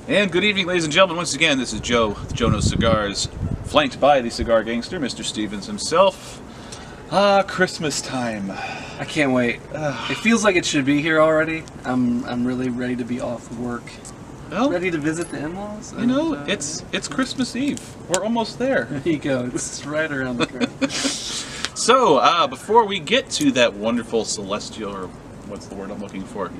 And good evening, ladies and gentlemen. Once again, this is Joe with Jonose Cigars, flanked by the Cigar Gangster, Mr. Stevens himself. Christmas time. I can't wait. It feels like it should be here already. I'm really ready to be off work. Well, ready to visit the in-laws. You know, it's Christmas Eve. We're almost there. There you go. It's right around the corner. So, before we get to that wonderful celestial, or what's the word I'm looking for?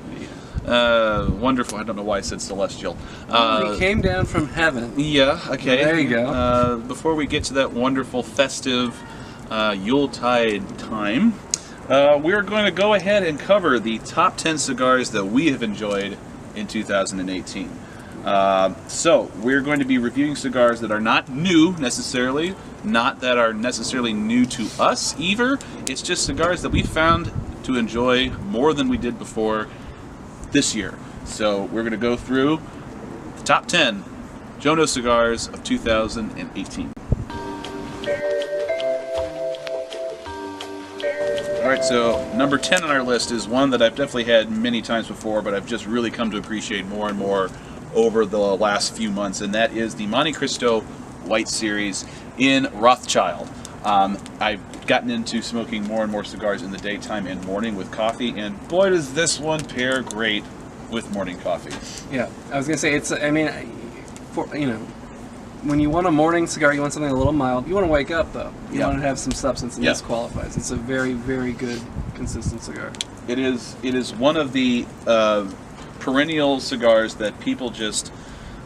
Wonderful. I don't know why I said celestial. He came down from heaven. Yeah, okay. There you go. Before we get to that wonderful festive Yuletide time, we're going to go ahead and cover the top 10 cigars that we have enjoyed in 2018. So, we're going to be reviewing cigars that are not new necessarily, not that are necessarily new to us either. It's just cigars that we found to enjoy more than we did before this year. So we're going to go through the top 10 Jonose cigars of 2018. Alright, so number 10 on our list is one that I've definitely had many times before, but I've just really come to appreciate more and more over the last few months, and that is the Monte Cristo White Series in Rothschild. I've gotten into smoking more and more cigars in the daytime and morning with coffee, and boy does this one pair great with morning coffee. Yeah, I was gonna say when you want a morning cigar, you want something a little mild. You want to wake up though. You want to have some substance, and this qualifies. It's a very, very good, consistent cigar. It is one of the perennial cigars that people just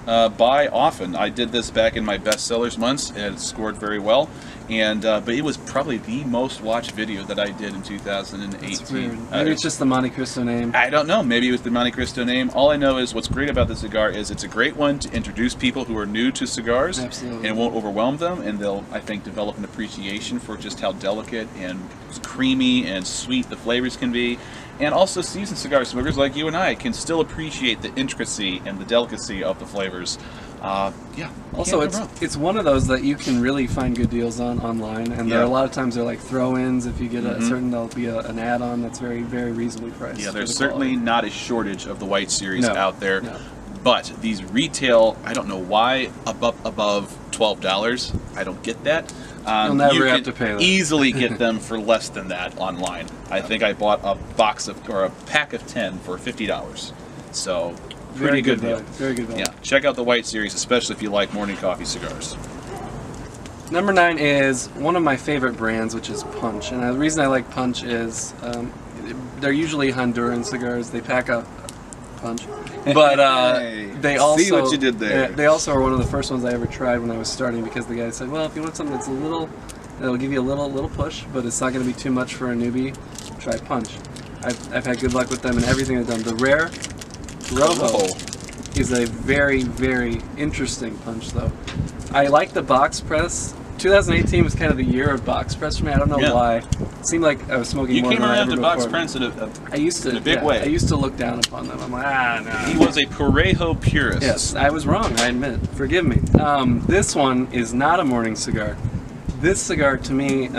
buy often. I did this back in my bestsellers months, and it scored very well. And but it was probably the most watched video that I did in 2018. That's weird. Maybe it's just the Monte Cristo name. I don't know. Maybe it was the Monte Cristo name. All I know is what's great about the cigar is it's a great one to introduce people who are new to cigars. Absolutely. And it won't overwhelm them, and they'll, I think, develop an appreciation for just how delicate and creamy and sweet the flavors can be. And also seasoned cigar smokers like you and I can still appreciate the intricacy and the delicacy of the flavors. Yeah. Also, it's one of those that you can really find good deals on online, and there are a lot of times they're like throw-ins. If you get a certain, there'll be an add-on that's very, very reasonably priced. Yeah, there's certainly not a shortage of the White Series out there. No. But these retail, I don't know why, above $12. I don't get that. You'll never have to pay that. Easily get them for less than that online. I think I bought a pack of 10 for $50. So pretty good deal. Very good value. Yeah, check out the White Series, especially if you like morning coffee cigars. Number 9 is one of my favorite brands, which is Punch. And the reason I like Punch is they're usually Honduran cigars. They pack a punch, but they also see what you did there. They also are one of the first ones I ever tried when I was starting, because the guy said, "Well, if you want something that's a little, that'll give you a little push, but it's not going to be too much for a newbie, try Punch." I've had good luck with them and everything they've done. The Rare Rojo is a very, very interesting punch, though. I like the box press. 2018 was kind of the year of box press for me. I don't know why. It seemed like I was smoking more than I ever before. You came around to box press in a big way. I used to look down upon them. I'm like, no. He was a Parejo purist. Yes, I was wrong. I admit. Forgive me. This one is not a morning cigar. This cigar, to me,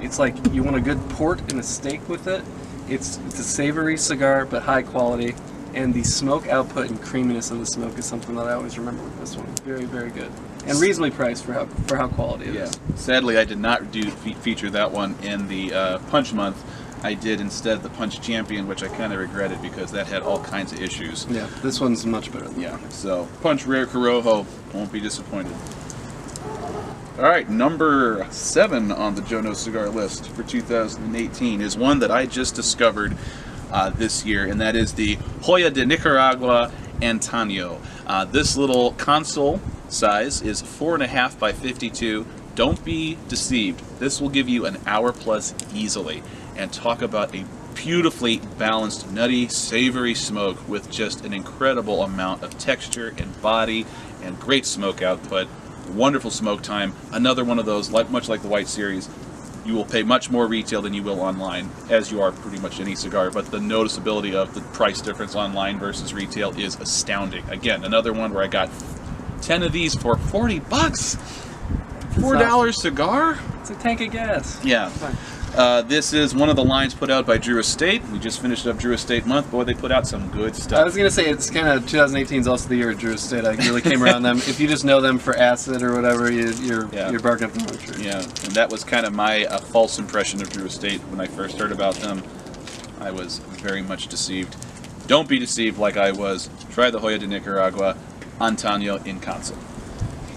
it's like you want a good port and a steak with it. It's a savory cigar, but high quality. And the smoke output and creaminess of the smoke is something that I always remember with this one. Very, very good. And reasonably priced for how quality it is. Sadly, I did not feature that one in the Punch month. I did instead the Punch Champion, which I kind of regretted because that had all kinds of issues. Yeah, this one's much better than that. So Punch Rare Corojo, won't be disappointed. Alright, number 7 on the Jonose cigar list for 2018 is one that I just discovered this year, and that is the Joya de Nicaragua Antaño. This little console size is 4.5 by 52. Don't be deceived. This will give you an hour plus easily. And talk about a beautifully balanced, nutty, savory smoke with just an incredible amount of texture and body and great smoke output. Wonderful smoke time. Another one of those, much like the White Series, you will pay much more retail than you will online, as you are pretty much any cigar, but the noticeability of the price difference online versus retail is astounding. Again, another one where I got 10 of these for $40. $4 cigar? It's a tank of gas. Yeah. This is one of the lines put out by Drew Estate. We just finished up Drew Estate month. Boy, they put out some good stuff. I was going to say, it's kind of 2018 is also the year of Drew Estate. I really came around them. If you just know them for acid or whatever, you're barking up the wrong tree. Yeah, and that was kind of my false impression of Drew Estate when I first heard about them. I was very much deceived. Don't be deceived like I was. Try the Joya de Nicaragua, Antonio Incanso.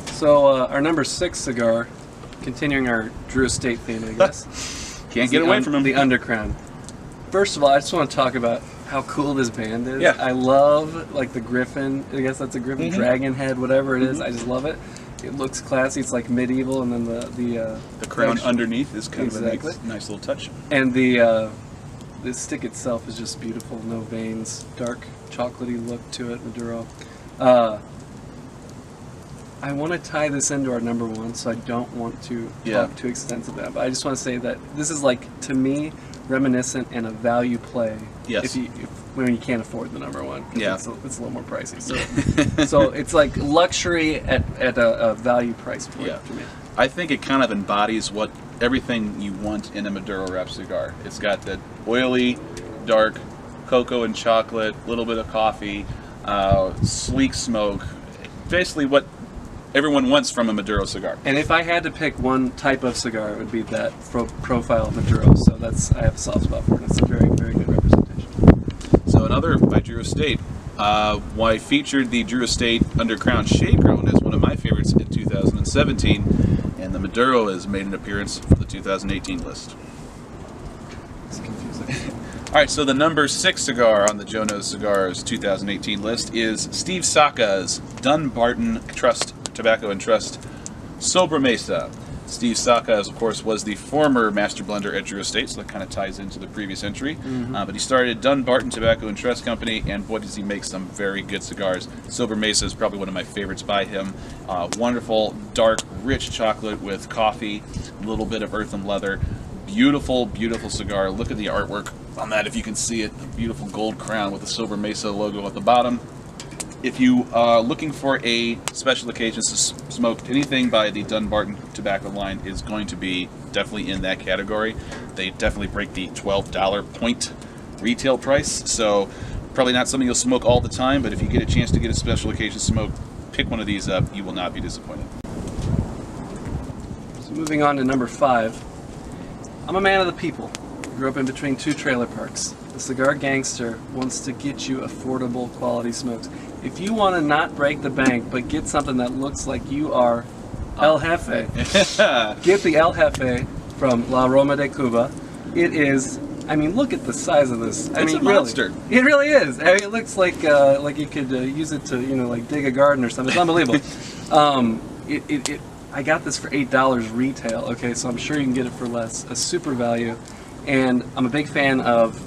So our number 6 cigar, continuing our Drew Estate theme, I guess. Can't get away from him. The Undercrown. First of all, I just want to talk about how cool this band is. Yeah. I love like the Griffin. I guess that's a Griffin, dragon head, whatever it is. I just love it. It looks classy. It's like medieval, and then the crown underneath is kind of a nice little touch. And the stick itself is just beautiful. No veins, dark chocolatey look to it. Maduro. I want to tie this into our number 1, so I don't want to talk too extensively. But I just want to say that this is like, to me, reminiscent and a value play. Yes. When you can't afford the number 1. Yeah. It's a little more pricey. So, so it's like luxury at a value price point for me. I think it kind of embodies everything you want in a Maduro wrap cigar. It's got that oily, dark, cocoa and chocolate, little bit of coffee, sleek smoke. Basically what everyone wants from a Maduro cigar. And if I had to pick one type of cigar, it would be that profile Maduro. So I have a soft spot for it. It's a very, very good representation. So another by Drew Estate. I featured the Drew Estate Undercrown Shade Grown as one of my favorites in 2017, and the Maduro has made an appearance for the 2018 list. It's confusing. All right, so the number 6 cigar on the Jonose Cigars 2018 list is Steve Saka's Dunbarton Trust Tobacco and Trust Sobremesa. Steve Saka, of course, was the former master blender at Drew Estate, so that kind of ties into the previous entry. But he started Dunbarton Tobacco and Trust Company, and boy, does he make some very good cigars. Sobremesa is probably one of my favorites by him. Wonderful, dark, rich chocolate with coffee, a little bit of earthen leather. Beautiful, beautiful cigar. Look at the artwork on that, if you can see it. The beautiful gold crown with the Sobremesa logo at the bottom. If you are looking for a special occasion to smoke, anything by the Dunbarton tobacco line is going to be definitely in that category. They definitely break the $12 point retail price, so probably not something you'll smoke all the time, but if you get a chance to get a special occasion smoke, pick one of these up. You will not be disappointed. So moving on to number 5. I'm a man of the people. Grew up in between 2 trailer parks. The Cigar Gangster wants to get you affordable quality smokes. If you want to not break the bank, but get something that looks like you are El Jefe, get the El Jefe from La Roma de Cuba. It is, I mean, look at the size of this. It's a monster. It really is. I mean, it looks like you could use it to, like dig a garden or something. It's unbelievable. I got this for $8 retail. Okay, so I'm sure you can get it for less. A super value, and I'm a big fan of,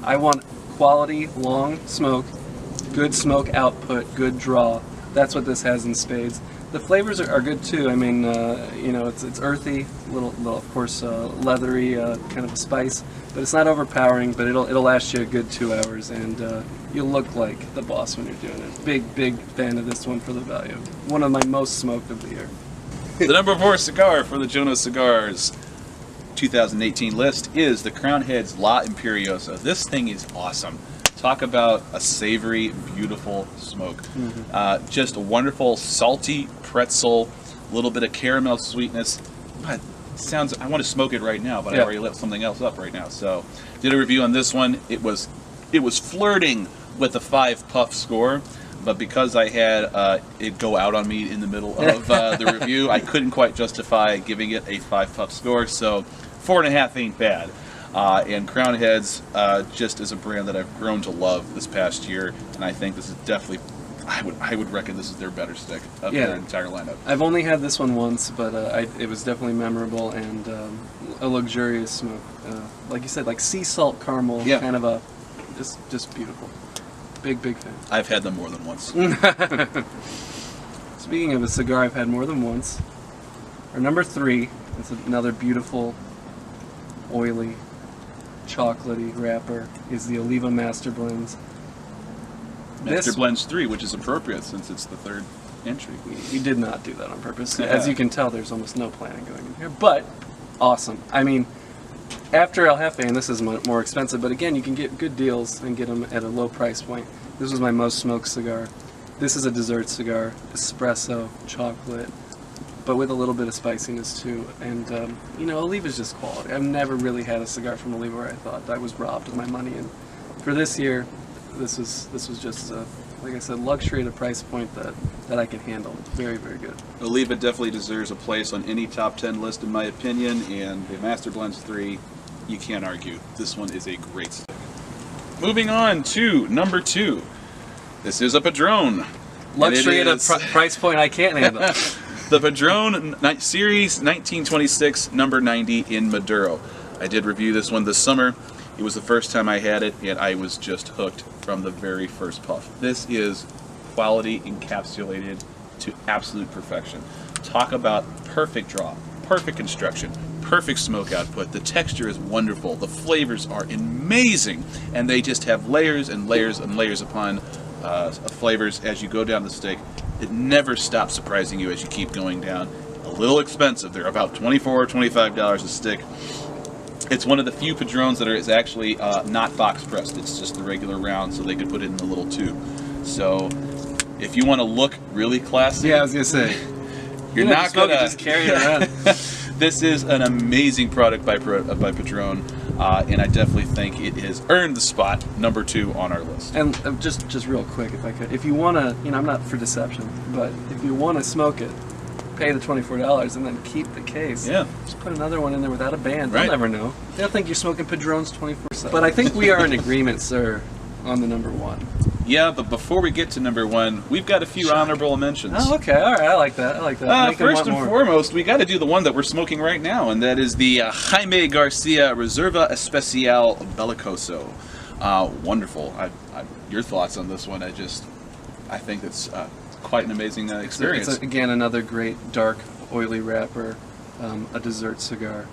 I want quality, long smoke, good smoke output, good draw. That's what this has in spades. The flavors are good too. I mean, it's earthy, little of course, leathery, kind of a spice, but it's not overpowering. But it'll last you a good 2 hours, and you'll look like the boss when you're doing it. Big fan of this one for the value. One of my most smoked of the year. The number 4 cigar for the Jonose Cigars 2018 list is the Crown Heads La Imperiosa. This thing is awesome. Talk about a savory, beautiful smoke. Just a wonderful, salty pretzel, a little bit of caramel sweetness. God, I want to smoke it right now, but I already lit something else up right now. So, did a review on this one. It was flirting with a 5 puff score, but because I had it go out on me in the middle of the review, I couldn't quite justify giving it a 5 puff score. So, 4.5 ain't bad. And Crown Heads just is a brand that I've grown to love this past year, and I think this is definitely, I would reckon this is their better stick of their entire lineup. I've only had this one once, but it was definitely memorable and a luxurious smoke. Like you said, like sea salt caramel, kind of a, just beautiful. Big fan. I've had them more than once. Speaking of a cigar I've had more than once, our number 3 is another beautiful, oily, chocolatey wrapper, is the Oliva Master Blends. Master Blends 3, which is appropriate since it's the 3rd entry. We did not do that on purpose. As you can tell, there's almost no planning going in here. But awesome. I mean, after El Jefe, and this is more expensive, but again, you can get good deals and get them at a low price point. This was my most smoked cigar. This is a dessert cigar, espresso, chocolate, but with a little bit of spiciness too. And you know, Oliva's just quality. I've never really had a cigar from Oliva where I thought I was robbed of my money. And for this year, this was just like I said, luxury at a price point that I can handle. Very, very good. Oliva definitely deserves a place on any top 10 list in my opinion, and the Master Blends 3, you can't argue. This one is a great stick. Moving on to number 2. This is a Padron. Luxury at a price point I can't handle. The Padron Series 1926, number 90 in Maduro. I did review this one this summer. It was the first time I had it, and I was just hooked from the very first puff. This is quality encapsulated to absolute perfection. Talk about perfect draw, perfect construction, perfect smoke output. The texture is wonderful. The flavors are amazing, and they just have layers and layers and layers upon flavors as you go down the stick. It never stops surprising you as you keep going down. A little expensive. They're about $24 or $25 a stick. It's one of the few Padrones that is actually not box pressed. It's just the regular round, so they could put it in the little tube. So if you want to look really classy, yeah, I was gonna say, you're not gonna just carry it around. This is an amazing product by Padron, and I definitely think it has earned the spot number 2 on our list. And just real quick, if I could, if you want to, you know, I'm not for deception, but if you want to smoke it, pay the $24 and then keep the case. Yeah. Just put another one in there without a band. Right. They'll never know. They'll think you're smoking Padrones 24/7. But I think we are in agreement, sir, on the number 1. Yeah, but before we get to number 1, we've got a few honorable mentions. Oh, okay. All right. I like that. I like that. First and foremost, we got to do the one that we're smoking right now, and that is the Jaime Garcia Reserva Especial Belicoso. Wonderful. Your thoughts on this one? I think it's quite an amazing experience. It's again another great dark, oily wrapper, a dessert cigar.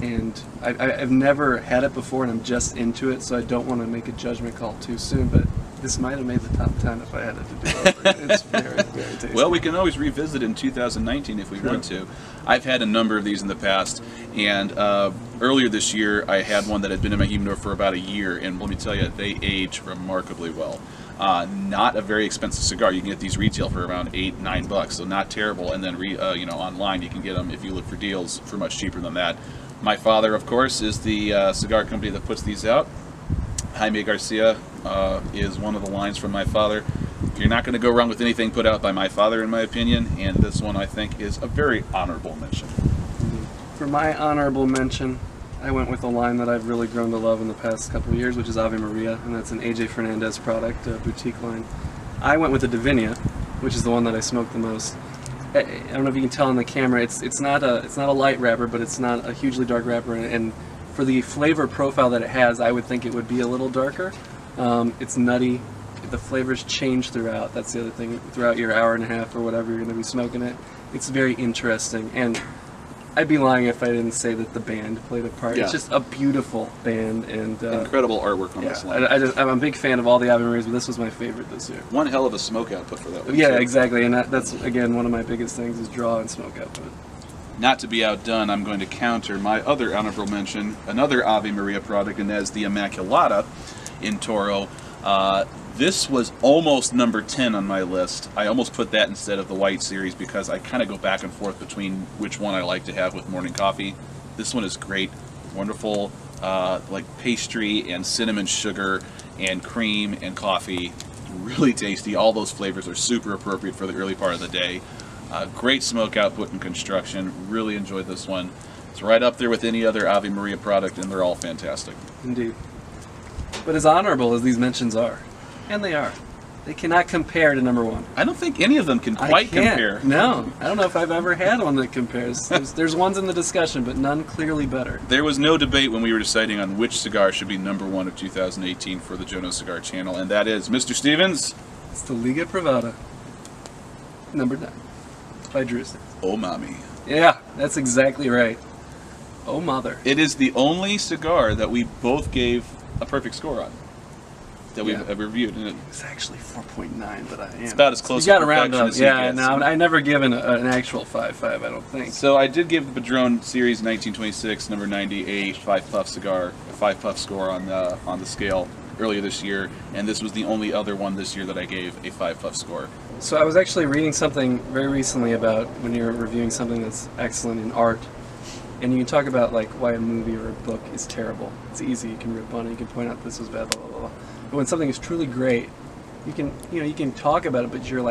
And I've never had it before, and I'm just into it, so I don't want to make a judgment call too soon, but this might have made the top 10 if I had it to do over. It's very, very tasty. Well, we can always revisit in 2019 if we want to. I've had a number of these in the past, and earlier this year I had one that had been in my humidor for about a year, and let me tell you, they age remarkably well. Not a very expensive cigar. You can get these retail for around $8-9, so not terrible. And then you know, online you can get them if you look for deals for much cheaper than that. My father, of course, is the cigar company that puts these out. Jaime Garcia is one of the lines from my father. You're not going to go wrong with anything put out by my father, in my opinion, and this one I think is a very honorable mention. For my honorable mention, I went with a line that I've really grown to love in the past couple of years, which is Ave Maria, and that's an AJ Fernandez product, a boutique line. I went with the Divinia, which is the one that I smoked the most. I don't know if you can tell on the camera, it's not a light wrapper, but it's not a hugely dark wrapper, and for the flavor profile that it has, I would think it would be a little darker. It's nutty. The flavors change throughout. That's the other thing. Throughout your hour and a half or whatever you're going to be smoking it, it's very interesting. And I'd be lying if I didn't say that the band played a part. Yeah. It's just a beautiful band and incredible artwork on this line. I'm a big fan of all the Ave Marias, but this was my favorite this year. One hell of a smoke output for that one. Yeah, too. exactly. And that's again one of my biggest things is draw and smoke output. Not to be outdone, I'm going to counter my other honorable mention, another Ave Maria product, and that's the Immaculata in Toro. This was almost number 10 on my list. I almost put that instead of the White Series because I kind of go back and forth between which one I like to have with morning coffee. This one is great, wonderful, like pastry and cinnamon sugar and cream and coffee. Really tasty. All those flavors are super appropriate for the early part of the day. Great smoke output and construction. Really enjoyed this one. It's right up there with any other Ave Maria product, and they're all fantastic. Indeed. But as honorable as these mentions are, and they are, they cannot compare to number 1. I don't think any of them can quite compare. No, I don't know if I've ever had one that compares. There's ones in the discussion, but none clearly better. There was no debate when we were deciding on which cigar should be number 1 of 2018 for the Jonose Cigar channel, and that is, Mr. Stevens, it's the Liga Privada, number 9, by Drew. Oh Mommy. Yeah, that's exactly right. Oh mother. It is the only cigar that we both gave a perfect score on. that we've ever reviewed. And It's actually 4.9, but it's about as close you to got round perfection up. as you Yeah, get. no, I never given an actual 5.5. I don't think. So I did give the Padron Series 1926 number 90 a 5-puff cigar, a 5-puff score on the scale earlier this year, and this was the only other one this year that I gave a 5-puff score. So I was actually reading something very recently about when you're reviewing something that's excellent in art, and you can talk about like why a movie or a book is terrible. It's easy. You can rip on it. You can point out this was bad, blah blah blah. But when something is truly great, you can talk about it, but you're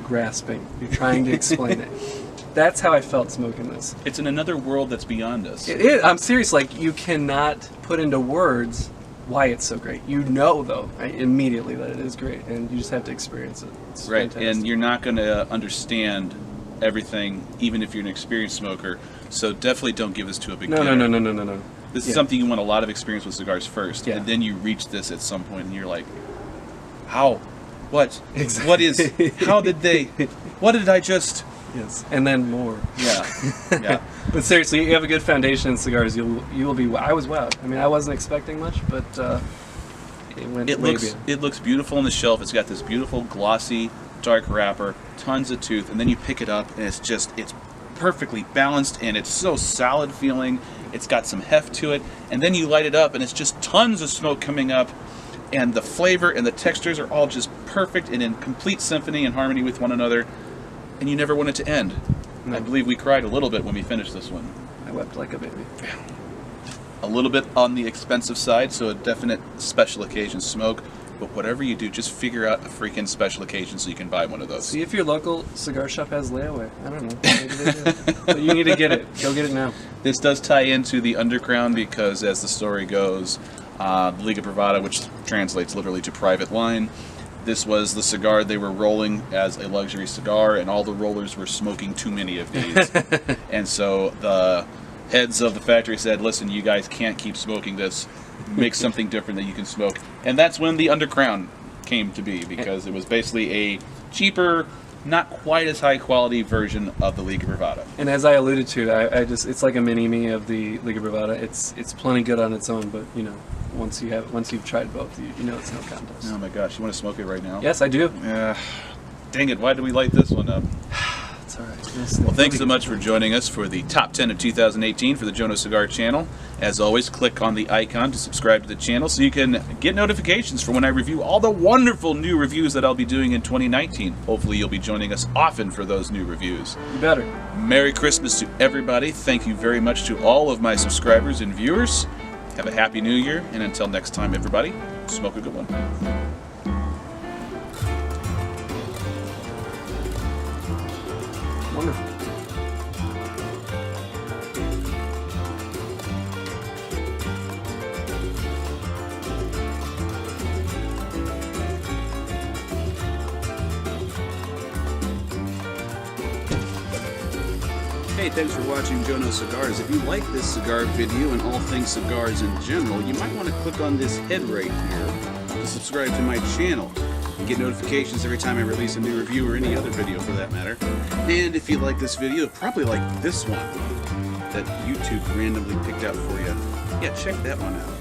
grasping. You're trying to explain it. That's how I felt smoking this. It's in another world that's beyond us. It is. I'm serious. Like, you cannot put into words why it's so great. You know, though, immediately that it is great, and you just have to experience it. It's right, fantastic. and you're not going to understand everything, even if you're an experienced smoker. So definitely don't give this to a beginner. No. This is something you want a lot of experience with cigars first, Yeah. and then you reach this at some point, and you're like, how? What? Exactly. What is? How did they? What did I just? Yes, and then more. Yeah. But seriously, you have a good foundation in cigars. You will be. I was wowed. I mean, I wasn't expecting much, but it went. It looks beautiful on the shelf. It's got this beautiful glossy dark wrapper, tons of tooth, and then you pick it up, and it's perfectly balanced, and it's so solid feeling. It's got some heft to it, and then you light it up, and it's just tons of smoke coming up, and the flavor and the textures are all just perfect and in complete symphony and harmony with one another. And you never want it to end. No. I believe we cried a little bit when we finished this one. I wept like a baby. A little bit on the expensive side, so a definite special occasion smoke. But whatever you do, just figure out a freaking special occasion so you can buy one of those. See if your local cigar shop has layaway. I don't know. Maybe they do. But you need to get it. Go get it now. This does tie into the underground because, as the story goes, the Liga Privada, which translates literally to private line, this was the cigar they were rolling as a luxury cigar, and all the rollers were smoking too many of these. And so the heads of the factory said, listen, you guys can't keep smoking this. Make something different that you can smoke. And that's when the underground came to be, because it was basically a cheaper, not quite as high quality version of the Liga Privada. And as I alluded to, it's like a mini-me of the Liga Privada. It's plenty good on its own, but once you've tried both, you know it's no contest. Oh my gosh, you want to smoke it right now? Yes, I do. Dang it, why did we light this one up? It's all right. Well, thanks so much for joining us for the Top 10 of 2018 for the Jonose Cigar channel. As always, click on the icon to subscribe to the channel so you can get notifications for when I review all the wonderful new reviews that I'll be doing in 2019. Hopefully you'll be joining us often for those new reviews. You better. Merry Christmas to everybody. Thank you very much to all of my subscribers and viewers. Have a happy new year, and until next time, everybody, smoke a good one. Wonderful. Hey, thanks for watching Jonose Cigars. If you like this cigar video and all things cigars in general, you might want to click on this head right here to subscribe to my channel and get notifications every time I release a new review or any other video for that matter. And if you like this video, probably like this one that YouTube randomly picked out for you. Yeah, check that one out.